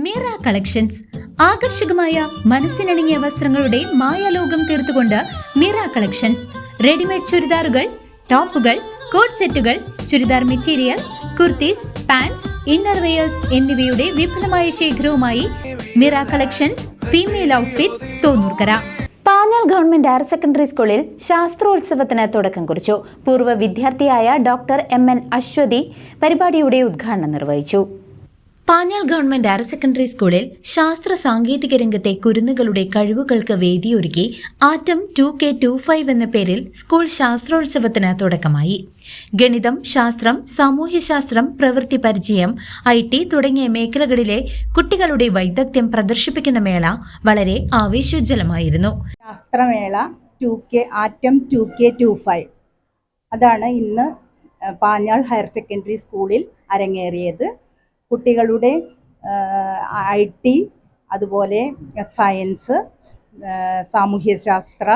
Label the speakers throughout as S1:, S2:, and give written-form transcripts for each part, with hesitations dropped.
S1: Meera collections ആകർഷകമായ മനസ്സിനിണങ്ങിയ വസ്ത്രങ്ങളുടെ മായാലോകം തീർത്തുകൊണ്ട് മീറ കളക്ഷൻസ് റെഡിമെയ്ഡ് ചുരിദാറുകൾ, ടോപ്പുകൾ, കോട്ട് സെറ്റുകൾ, churidar material, kurtis, pants, inner wears എന്നിവയുടെ വിപുലമായ ശേഖരവുമായി Meera collections female outfits, Thonnurkara. Panjal government higher secondary സ്കൂളിൽ ശാസ്ത്രോത്സവത്തിന് തുടക്കം കുറിച്ചു. പൂർവ്വ വിദ്യാർത്ഥിയായ ഡോക്ടർ എം.എൻ. അശ്വതി പരിപാടിയുടെ ഉദ്ഘാടനം നിർവഹിച്ചു. പാഞ്ഞാൾ ഗവൺമെന്റ് ഹയർ സെക്കൻഡറി സ്കൂളിൽ ശാസ്ത്ര സാങ്കേതിക രംഗത്തെ കുരുന്നുകളുടെ കഴിവുകൾക്ക് വേദിയൊരുക്കി ആറ്റം 2K25 എന്ന പേരിൽ സ്കൂൾ ശാസ്ത്രോത്സവത്തിന് തുടക്കമായി. ഗണിതം, ശാസ്ത്രം, സാമൂഹ്യശാസ്ത്രം, പ്രവൃത്തി പരിചയം, IT തുടങ്ങിയ മേഖലകളിലെ കുട്ടികളുടെ വൈദഗ്ധ്യം പ്രദർശിപ്പിക്കുന്ന മേള വളരെ ആവേശോജ്വലമായിരുന്നു.
S2: ശാസ്ത്രമേള ആറ്റം 2K25 അതാണ് ഇന്ന് പാഞ്ഞാൾ ഹയർ സെക്കൻഡറി സ്കൂളിൽ അരങ്ങേറിയത്. കുട്ടികളുടെ IT, അതുപോലെ സയൻസ്, സാമൂഹ്യശാസ്ത്ര,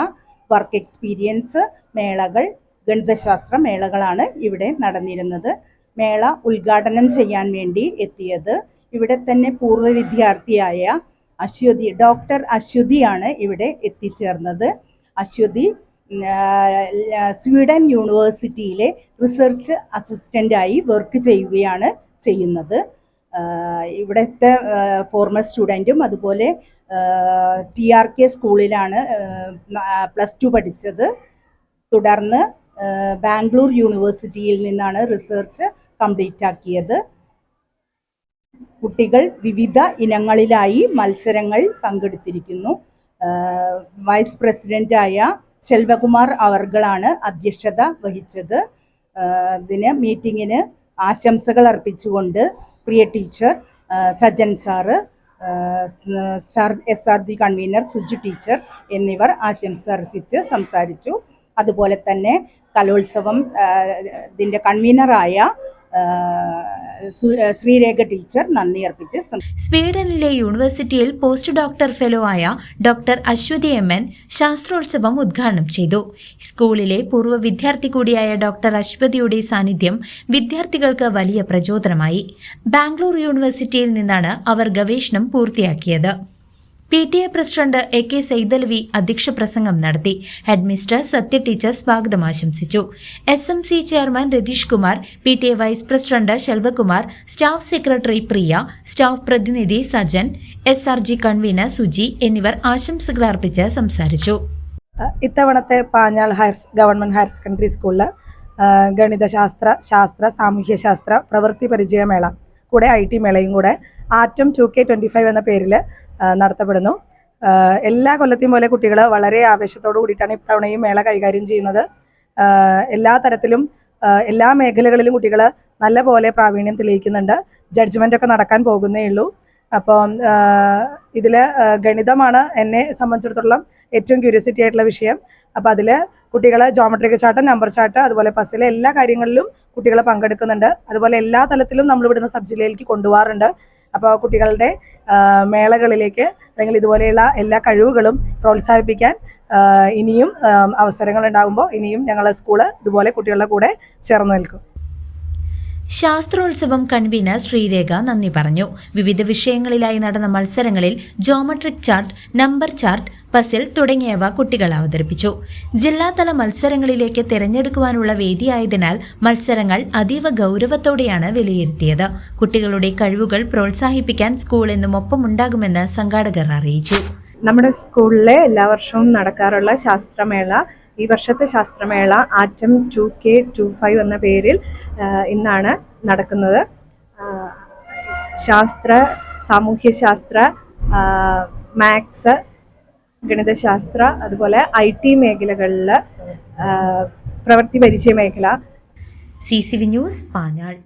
S2: വർക്ക് എക്സ്പീരിയൻസ് മേളകൾ, ഗണിതശാസ്ത്ര മേളകളാണ് ഇവിടെ നടന്നിരുന്നത്. മേള ഉദ്ഘാടനം ചെയ്യാൻ വേണ്ടി എത്തിയത് ഇവിടെ തന്നെ പൂർവ്വ വിദ്യാർത്ഥിയായ ഡോക്ടർ അശ്വതിയാണ് ഇവിടെ എത്തിച്ചേർന്നത്. അശ്വതി സ്വീഡൻ യൂണിവേഴ്സിറ്റിയിലെ റിസർച്ച് അസിസ്റ്റൻ്റായി വർക്ക് ചെയ്യുന്നത്. ഇവിടുത്തെ ഫോർമർ സ്റ്റുഡൻറ്റും അതുപോലെ TRK സ്കൂളിലാണ് +2 പഠിച്ചത്. തുടർന്ന് ബാംഗ്ലൂർ യൂണിവേഴ്സിറ്റിയിൽ നിന്നാണ് റിസർച്ച് കംപ്ലീറ്റ് ആക്കിയത്. കുട്ടികൾ വിവിധ ഇനങ്ങളിലായി മത്സരങ്ങൾ പങ്കെടുത്തിരിക്കുന്നു. വൈസ് പ്രസിഡൻ്റായ ശെൽവകുമാർ അവർകളാണ് അധ്യക്ഷത വഹിച്ചത്. മീറ്റിങ്ങിന് ആശംസകൾ അർപ്പിച്ചുകൊണ്ട് Priya teacher, Sajjan sir, SRG convener Suju teacher എന്നിവർ ആശംസ അർപ്പിച്ച് സംസാരിച്ചു. അതുപോലെ തന്നെ കലോത്സവം ഇതിൻ്റെ കൺവീനറായ ശ്രീരേഖ ടീച്ചർ നന്ദി അർപ്പിച്ച്
S1: സ്വീഡനിലെ യൂണിവേഴ്സിറ്റിയിൽ പോസ്റ്റ് ഡോക്ടർ ഫെലോ ആയ ഡോക്ടർ അശ്വതി M.N. ശാസ്ത്രോത്സവം ഉദ്ഘാടനം ചെയ്തു. സ്കൂളിലെ പൂർവ്വ വിദ്യാർത്ഥി കൂടിയായ ഡോക്ടർ അശ്വതിയുടെ സാന്നിധ്യം വിദ്യാർത്ഥികൾക്ക് വലിയ പ്രചോദനമായി. ബാംഗ്ലൂർ യൂണിവേഴ്സിറ്റിയിൽ നിന്നാണ് അവർ ഗവേഷണം പൂർത്തിയാക്കിയത്. PTA പ്രസിഡന്റ് AK സൈദലവി അധ്യക്ഷ പ്രസംഗം നടത്തി. ഹെഡ്മിസ്റ്റർ സത്യ ടീച്ചർ സ്വാഗതം ആശംസിച്ചു. SMC chairman Ratheesh Kumar, PTA vice president Selvakumar, staff secretary Priya, staff പ്രതിനിധി സജൻ, SRG കൺവീനർ സുജി എന്നിവർ ആശംസകൾ അർപ്പിച്ച് സംസാരിച്ചു.
S3: ഇത്തവണത്തെ പാഞ്ഞാൾ ഗവൺമെന്റ് ഹയർ സെക്കൻഡറി സ്കൂളിൽ ഗണിതശാസ്ത്ര, സാമൂഹ്യശാസ്ത്ര, പ്രവൃത്തി പരിചയമേള കൂടെ IT മേളയും കൂടെ ആറ്റം 2K25 എന്ന പേരിൽ നടത്തപ്പെടുന്നു. എല്ലാ കൊല്ലത്തെയും പോലെ കുട്ടികൾ വളരെ ആവേശത്തോടു കൂടിയിട്ടാണ് ഇത്തവണയും മേള കൈകാര്യം ചെയ്യുന്നത്. എല്ലാ തരത്തിലും എല്ലാ മേഖലകളിലും കുട്ടികൾ നല്ല പോലെ പ്രാവീണ്യം തെളിയിക്കുന്നുണ്ട്. ജഡ്ജ്മെൻ്റ് ഒക്കെ നടക്കാൻ പോകുന്നേ ഉള്ളൂ. അപ്പോൾ ഇതിൽ ഗണിതമാണ് എന്നെ സംബന്ധിച്ചിടത്തോളം ഏറ്റവും ക്യൂരിയോസിറ്റി ആയിട്ടുള്ള വിഷയം. അപ്പോൾ അതിൽ കുട്ടികൾ ജോമെട്രിക് ചാർട്ട്, നമ്പർ ചാർട്ട്, അതുപോലെ പസിലെ എല്ലാ കാര്യങ്ങളിലും കുട്ടികൾ പങ്കെടുക്കുന്നുണ്ട്. അതുപോലെ എല്ലാ തലത്തിലും നമ്മൾ ഇവിടുന്ന് സബ് ജില്ലയിലേക്ക് കൊണ്ടുപോകാറുണ്ട്. അപ്പോൾ കുട്ടികളുടെ മേളകളിലേക്ക് അല്ലെങ്കിൽ ഇതുപോലെയുള്ള എല്ലാ കഴിവുകളും പ്രോത്സാഹിപ്പിക്കാൻ ഇനിയും അവസരങ്ങൾ ഉണ്ടാകുമ്പോൾ ഇനിയും ഞങ്ങളെ സ്കൂള് ഇതുപോലെ കുട്ടികളുടെ കൂടെ ചേർന്ന് നിൽക്കും.
S1: ശാസ്ത്രോത്സവം കൺവീനർ ശ്രീരേഖ നന്ദി പറഞ്ഞു. വിവിധ വിഷയങ്ങളിലായി നടന്ന മത്സരങ്ങളിൽ geometric chart, number chart, puzzle തുടങ്ങിയവ കുട്ടികൾ അവതരിപ്പിച്ചു. ജില്ലാതല മത്സരങ്ങളിലേക്ക് തിരഞ്ഞെടുക്കുവാനുള്ള വേദിയായതിനാൽ മത്സരങ്ങൾ അതീവ ഗൗരവത്തോടെയാണ് വിലയിരുത്തിയത്. കുട്ടികളുടെ കഴിവുകൾ പ്രോത്സാഹിപ്പിക്കാൻ സ്കൂൾ എന്നും ഒപ്പമുണ്ടാകുമെന്ന് സംഘാടകർ അറിയിച്ചു.
S4: നമ്മുടെ സ്കൂളിലെ എല്ലാ വർഷവും നടക്കാറുള്ള ശാസ്ത്രമേള, ഈ വർഷത്തെ ശാസ്ത്രമേള ആറ്റം 2K25 എന്ന പേരിൽ ഇന്നാണ് നടക്കുന്നത്. സാമൂഹ്യശാസ്ത്ര, മാത്സ്, ഗണിതശാസ്ത്ര, അതുപോലെ IT മേഖലകളിൽ പ്രവൃത്തി പരിചയ മേഖല.
S1: CCV news, Panjal.